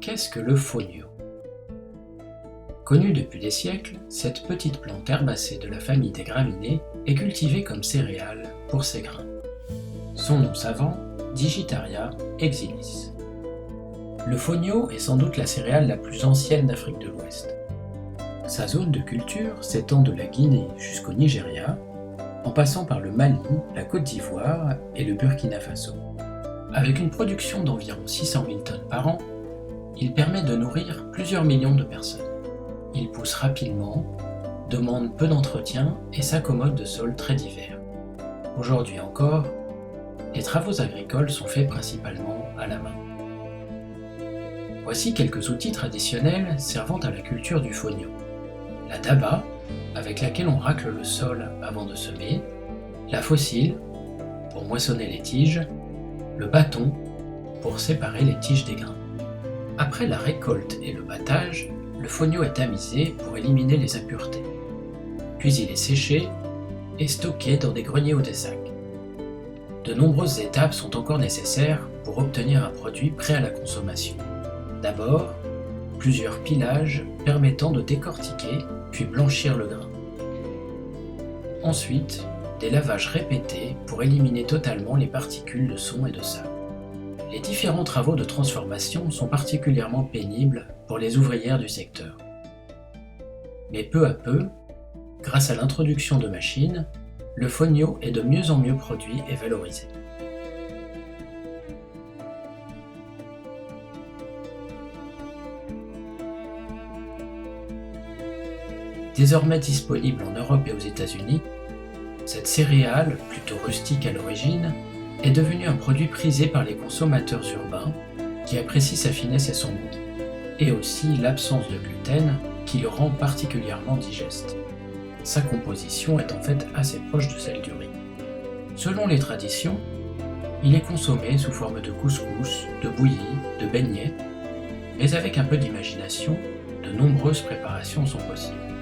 Qu'est-ce que le fonio? Connue depuis des siècles, cette petite plante herbacée de la famille des graminées est cultivée comme céréale pour ses grains. Son nom savant, Digitaria exilis. Le fonio est sans doute la céréale la plus ancienne d'Afrique de l'Ouest. Sa zone de culture s'étend de la Guinée jusqu'au Nigeria, en passant par le Mali, la Côte d'Ivoire et le Burkina Faso. Avec une production d'environ 600 000 tonnes par an, il permet de nourrir plusieurs millions de personnes. Il pousse rapidement, demande peu d'entretien et s'accommode de sols très divers. Aujourd'hui encore, les travaux agricoles sont faits principalement à la main. Voici quelques outils traditionnels servant à la culture du fonio. La daba, avec laquelle on racle le sol avant de semer, la faucille, pour moissonner les tiges, le bâton, pour séparer les tiges des grains. Après la récolte et le battage, le fonio est tamisé pour éliminer les impuretés. Puis il est séché et stocké dans des greniers ou des sacs. De nombreuses étapes sont encore nécessaires pour obtenir un produit prêt à la consommation. D'abord, plusieurs pilages permettant de décortiquer puis blanchir le grain. Ensuite, des lavages répétés pour éliminer totalement les particules de son et de sable. Les différents travaux de transformation sont particulièrement pénibles pour les ouvrières du secteur. Mais peu à peu, grâce à l'introduction de machines, le fonio est de mieux en mieux produit et valorisé. Désormais disponible en Europe et aux États-Unis, cette céréale, plutôt rustique à l'origine, est devenue un produit prisé par les consommateurs urbains qui apprécient sa finesse et son goût, et aussi l'absence de gluten qui le rend particulièrement digeste. Sa composition est en fait assez proche de celle du riz. Selon les traditions, il est consommé sous forme de couscous, de bouillie, de beignets, mais avec un peu d'imagination, de nombreuses préparations sont possibles.